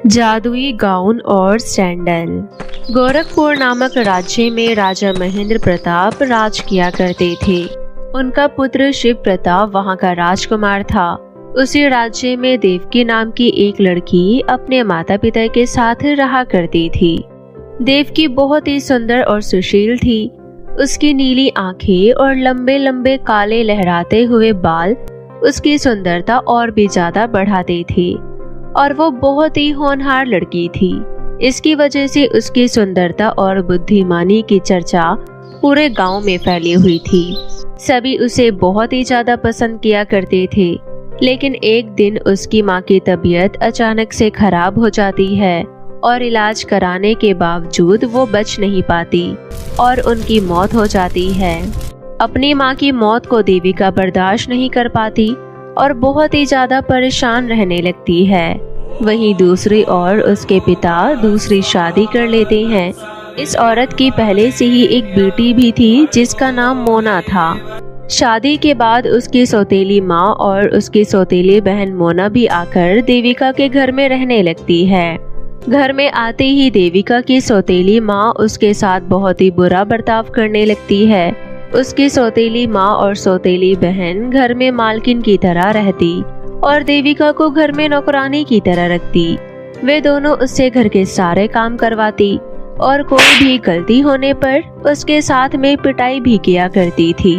जादुई गाउन और सैंडल। गोरखपुर नामक राज्य में राजा महेंद्र प्रताप राज किया करते थे। उनका पुत्र शिव प्रताप वहां का राजकुमार था। उसी राज्य में देवकी नाम की एक लड़की अपने माता पिता के साथ रहा करती थी। देवकी बहुत ही सुंदर और सुशील थी। उसकी नीली आंखें और लंबे लंबे काले लहराते हुए बाल उसकी सुंदरता और भी ज्यादा बढ़ाते थे और वो बहुत ही होनहार लड़की थी। इसकी वजह से उसकी सुंदरता और बुद्धिमानी की चर्चा पूरे गांव में फैली हुई थी। सभी उसे बहुत ही ज्यादा पसंद किया करते थे। लेकिन एक दिन उसकी माँ की तबीयत अचानक से खराब हो जाती है और इलाज कराने के बावजूद वो बच नहीं पाती और उनकी मौत हो जाती है। अपनी माँ की मौत को देविका बर्दाश्त नहीं कर पाती और बहुत ही ज्यादा परेशान रहने लगती है। वहीं दूसरी ओर उसके पिता दूसरी शादी कर लेते हैं। इस औरत की पहले से ही एक बेटी भी थी जिसका नाम मोना था। शादी के बाद उसकी सौतेली माँ और उसकी सौतेली बहन मोना भी आकर देविका के घर में रहने लगती है। घर में आते ही देविका की सौतेली माँ उसके साथ बहुत ही बुरा बर्ताव करने लगती है। उसकी सौतेली माँ और सौतेली बहन घर में मालकिन की तरह रहती और देविका को घर में नौकरानी की तरह रखती। वे दोनों उससे घर के सारे काम करवाती और कोई भी गलती होने पर उसके साथ में पिटाई भी किया करती थी।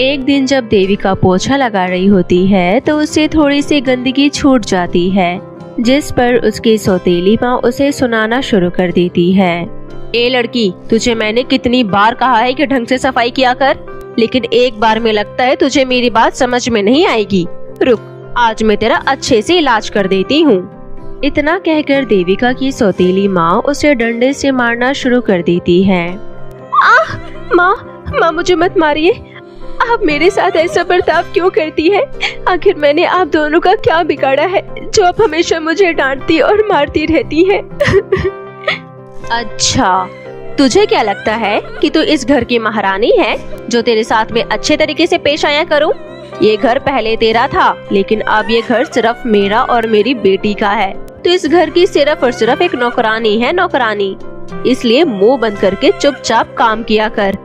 एक दिन जब देविका पोछा लगा रही होती है तो उससे थोड़ी सी गंदगी छूट जाती है, जिस पर उसकी सौतेली माँ उसे सुनाना शुरू कर देती है। ए लड़की, तुझे मैंने कितनी बार कहा है कि ढंग से सफाई किया कर, लेकिन एक बार में लगता है तुझे मेरी बात समझ में नहीं आएगी। रुक, आज मैं तेरा अच्छे से इलाज कर देती हूँ। इतना कहकर देविका की सौतेली माँ उसे डंडे से मारना शुरू कर देती है। आह माँ, मुझे मत मारिए। आप मेरे साथ ऐसा बर्ताव क्यों करती है? आखिर मैंने आप दोनों का क्या बिगाड़ा है जो आप हमेशा मुझे डांटती और मारती रहती है? अच्छा, तुझे क्या लगता है कि तू इस घर की महारानी है जो तेरे साथ में अच्छे तरीके से पेश आया करूं? ये घर पहले तेरा था, लेकिन अब ये घर सिर्फ मेरा और मेरी बेटी का है। तो इस घर की सिर्फ और सिर्फ एक नौकरानी है, नौकरानी। इसलिए मुंह बंद करके चुपचाप काम किया कर।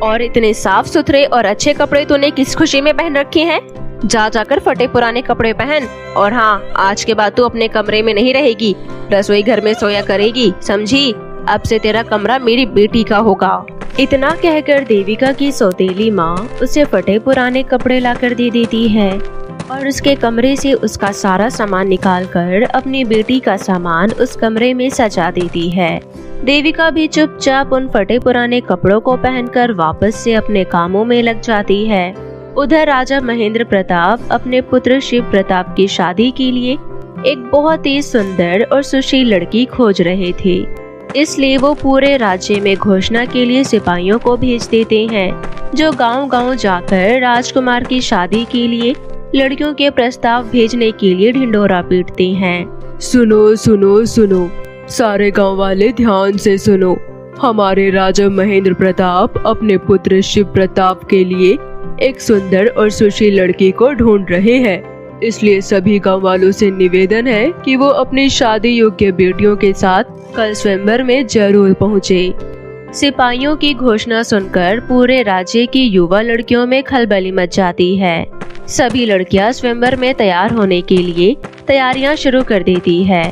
और इतने साफ सुथरे और अच्छे कपड़े तूने किस खुशी में पहन रखे हैं? जाकर फटे पुराने कपड़े पहन। और हाँ, आज के बाद तू अपने कमरे में नहीं रहेगी, रसोई घर में सोया करेगी, समझी? अब से तेरा कमरा मेरी बेटी का होगा। इतना कहकर देविका की सौतेली माँ उसे फटे पुराने कपड़े लाकर दे देती है और उसके कमरे से उसका सारा सामान निकालकर अपनी बेटी का सामान उस कमरे में सजा देती है। देविका भी चुपचाप उन फटे पुराने कपड़ों को पहनकर वापस से अपने कामों में लग जाती है। उधर राजा महेंद्र प्रताप अपने पुत्र शिव प्रताप की शादी के लिए एक बहुत ही सुंदर और सुशील लड़की खोज रहे थे। इसलिए वो पूरे राज्य में घोषणा के लिए सिपाहियों को भेज देते हैं, जो गांव-गांव जाकर राजकुमार की शादी के लिए लड़कियों के प्रस्ताव भेजने के लिए ढिंढोरा पीटते हैं। सुनो सुनो सुनो, सारे गांव वाले ध्यान से सुनो। हमारे राजा महेंद्र प्रताप अपने पुत्र शिव प्रताप के लिए एक सुंदर और सुशील लड़की को ढूंढ रहे हैं। इसलिए सभी गांव वालों से निवेदन है कि वो अपनी शादी योग्य बेटियों के साथ कल स्वयंवर में जरूर पहुँचे। सिपाहियों की घोषणा सुनकर पूरे राज्य की युवा लड़कियों में खलबली मच जाती है। सभी लड़कियां स्वयंवर में तैयार होने के लिए तैयारियां शुरू कर देती है।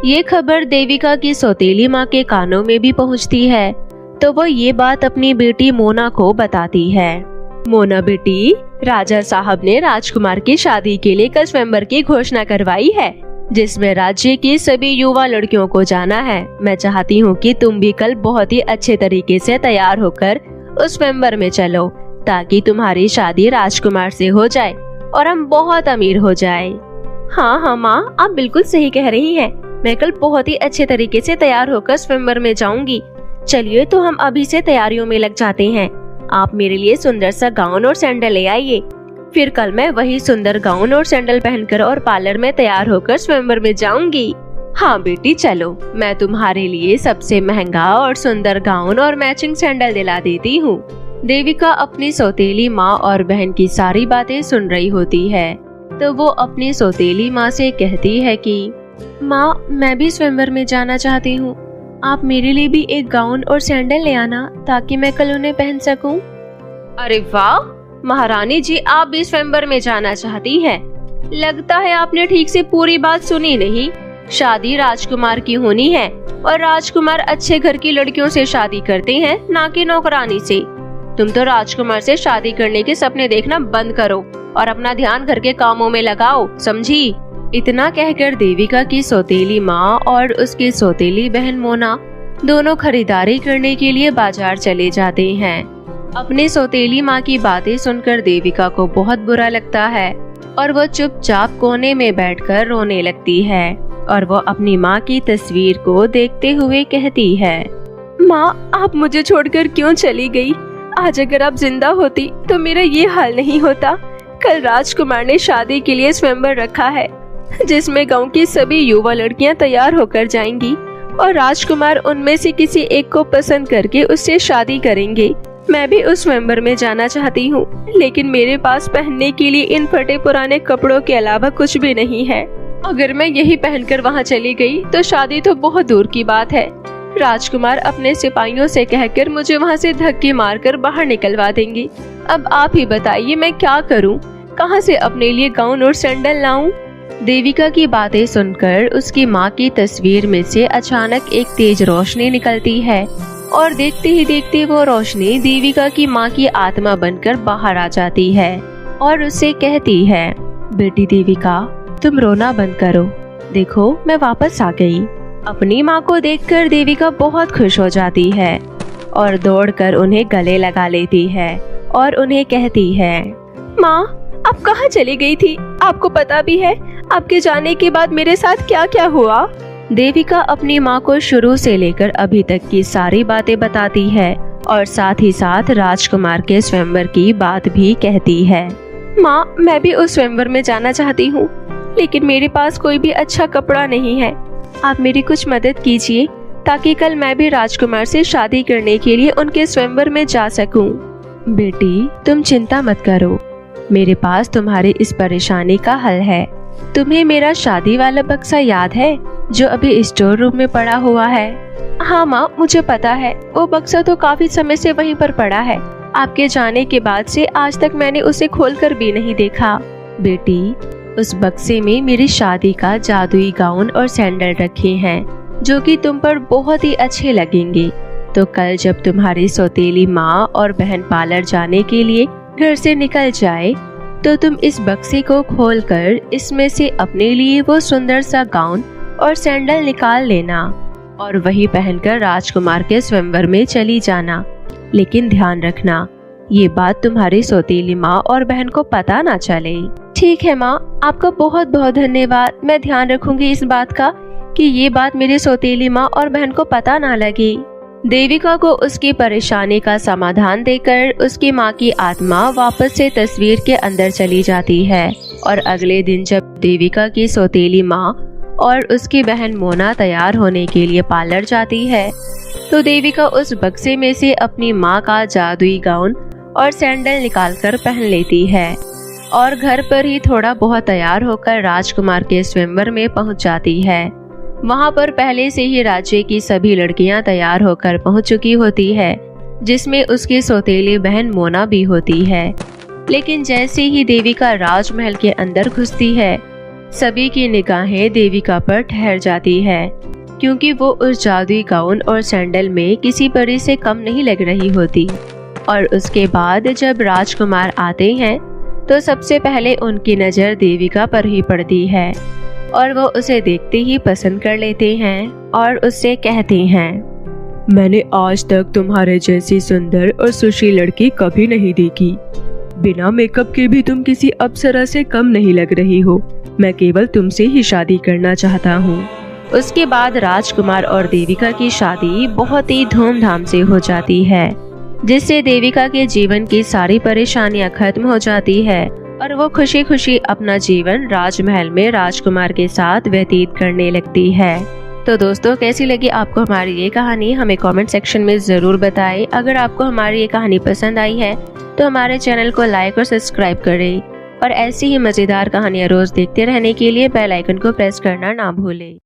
ये खबर देविका की सौतेली माँ के कानों में भी पहुँचती है, तो वो ये बात अपनी बेटी मोना को बताती है। मोना बेटी, राजा साहब ने राजकुमार की शादी के लिए कल स्वयंवर की घोषणा करवाई है, जिसमें राज्य की सभी युवा लड़कियों को जाना है। मैं चाहती हूँ कि तुम भी कल बहुत ही अच्छे तरीके से तैयार होकर उस स्वयंवर में चलो, ताकि तुम्हारी शादी राजकुमार से हो जाए और हम बहुत अमीर हो जाए। हाँ माँ, आप बिल्कुल सही कह रही हैं। मैं कल बहुत ही अच्छे तरीके से तैयार होकर स्वयंवर में जाऊंगी। चलिए तो हम अभी से तैयारियों में लग जाते हैं। आप मेरे लिए सुंदर सा गाउन और सैंडल ले आइए। फिर कल मैं वही सुंदर गाउन और सैंडल पहनकर और पार्लर में तैयार होकर स्वयंवर में जाऊंगी। हाँ बेटी, चलो, मैं तुम्हारे लिए सबसे महंगा और सुंदर गाउन और मैचिंग सैंडल दिला देती हूँ। देविका अपनी सौतेली माँ और बहन की सारी बातें सुन रही होती है, तो वो अपनी सौतेली माँ से कहती है कि माँ, मैं भी स्वयंवर में जाना चाहती हूँ। आप मेरे लिए भी एक गाउन और सैंडल ले आना ताकि मैं कल उन्हें पहन सकूं। अरे वाह, महारानी जी आप भी स्वयंवर में जाना चाहती हैं। लगता है आपने ठीक से पूरी बात सुनी नहीं। शादी राजकुमार की होनी है और राजकुमार अच्छे घर की लड़कियों से शादी करते हैं, ना कि नौकरानी से। तुम तो राजकुमार से शादी करने के सपने देखना बंद करो और अपना ध्यान घर के कामों में लगाओ, समझी? इतना कहकर देविका की सौतेली माँ और उसकी सौतेली बहन मोना दोनों खरीदारी करने के लिए बाजार चले जाते हैं। अपने सौतेली माँ की बातें सुनकर देविका को बहुत बुरा लगता है और वो चुपचाप कोने में बैठकर रोने लगती है और वो अपनी माँ की तस्वीर को देखते हुए कहती है, माँ, आप मुझे छोड़कर क्यों चली गई? आज अगर आप जिंदा होती तो मेरा ये हाल नहीं होता। कल राजकुमार ने शादी के लिए स्वयंवर रखा है जिसमें गांव की सभी युवा लड़कियां तैयार होकर जाएंगी और राजकुमार उनमें से किसी एक को पसंद करके उससे शादी करेंगे। मैं भी उस स्वयंवर में जाना चाहती हूँ, लेकिन मेरे पास पहनने के लिए इन फटे पुराने कपड़ों के अलावा कुछ भी नहीं है। अगर मैं यही पहनकर वहाँ चली गई तो शादी तो बहुत दूर की बात है। राजकुमार अपने सिपाहियों से कहकर मुझे वहाँ से धक्के मारकर बाहर निकलवा देंगे। अब आप ही बताइए मैं क्या करूँ? कहाँ से अपने लिए गाउन और सैंडल लाऊं? देविका की बातें सुनकर उसकी माँ की तस्वीर में से अचानक एक तेज रोशनी निकलती है और देखते ही देखते वो रोशनी देविका की माँ की आत्मा बनकर बाहर आ जाती है और उससे कहती है, बेटी देविका, तुम रोना बंद करो। देखो, मैं वापस आ गई। अपनी माँ को देखकर देविका बहुत खुश हो जाती है और दौड़कर उन्हें गले लगा लेती है और उन्हें कहती है, माँ, आप कहाँ चली गई थी? आपको पता भी है आपके जाने के बाद मेरे साथ क्या क्या हुआ? देविका अपनी माँ को शुरू से लेकर अभी तक की सारी बातें बताती है और साथ ही साथ राजकुमार के स्वयंवर की बात भी कहती है। माँ, मैं भी उस स्वयंवर में जाना चाहती हूँ, लेकिन मेरे पास कोई भी अच्छा कपड़ा नहीं है। आप मेरी कुछ मदद कीजिए ताकि कल मैं भी राजकुमार से शादी करने के लिए उनके स्वयंवर में जा सकूं। बेटी, तुम चिंता मत करो, मेरे पास तुम्हारी इस परेशानी का हल है। तुम्हें मेरा शादी वाला बक्सा याद है जो अभी स्टोर रूम में पड़ा हुआ है? हाँ माँ, मुझे पता है। वो बक्सा तो काफी समय से वहीं पर पड़ा है। आपके जाने के बाद से आज तक मैंने उसे खोलकर भी नहीं देखा। बेटी, उस बक्से में मेरी शादी का जादुई गाउन और सैंडल रखे हैं जो कि तुम पर बहुत ही अच्छे लगेंगे। तो कल जब तुम्हारी सौतेली माँ और बहन पार्लर जाने के लिए घर से निकल जाए तो तुम इस बक्से को खोलकर इसमें से अपने लिए वो सुंदर सा गाउन और सैंडल निकाल लेना और वही पहनकर राजकुमार के स्वयंवर में चली जाना। लेकिन ध्यान रखना, ये बात तुम्हारी सौतेली माँ और बहन को पता ना चले। ठीक है माँ, आपका बहुत बहुत धन्यवाद। मैं ध्यान रखूंगी इस बात का कि ये बात मेरी सौतेली माँ और बहन को पता ना लगे। देविका को उसकी परेशानी का समाधान देकर उसकी माँ की आत्मा वापस से तस्वीर के अंदर चली जाती है और अगले दिन जब देविका की सौतेली माँ और उसकी बहन मोना तैयार होने के लिए पार्लर जाती है तो देविका उस बक्से में से अपनी माँ का जादुई गाउन और सैंडल निकालकर पहन लेती है और घर पर ही थोड़ा बहुत तैयार होकर राजकुमार के स्वयंवर में पहुंच जाती है। वहां पर पहले से ही राज्य की सभी लड़कियां तैयार होकर पहुंच चुकी होती है, जिसमें उसकी सौतेली बहन मोना भी होती है। लेकिन जैसे ही देविका राजमहल के अंदर घुसती है, सभी की निगाहें देविका पर ठहर जाती है, क्योंकि वो उस जादुई गाउन और सैंडल में किसी परी से कम नहीं लग रही होती। और उसके बाद जब राजकुमार आते हैं तो सबसे पहले उनकी नज़र देविका पर ही पड़ती है और वो उसे देखते ही पसंद कर लेते हैं और उससे कहते हैं, मैंने आज तक तुम्हारे जैसी सुंदर और सुशील लड़की कभी नहीं देखी। बिना मेकअप के भी तुम किसी अप्सरा से कम नहीं लग रही हो। मैं केवल तुमसे ही शादी करना चाहता हूँ। उसके बाद राजकुमार और देविका की शादी बहुत ही धूमधाम से हो जाती है, जिससे देविका के जीवन की सारी परेशानियां खत्म हो जाती है और वो खुशी खुशी अपना जीवन राजमहल में राजकुमार के साथ व्यतीत करने लगती है। तो दोस्तों, कैसी लगी आपको हमारी ये कहानी? हमें कमेंट सेक्शन में ज़रूर बताएं। अगर आपको हमारी ये कहानी पसंद आई है तो हमारे चैनल को लाइक और सब्सक्राइब करें और ऐसी ही मजेदार कहानियाँ रोज देखते रहने के लिए बेल आइकन को प्रेस करना ना भूलें।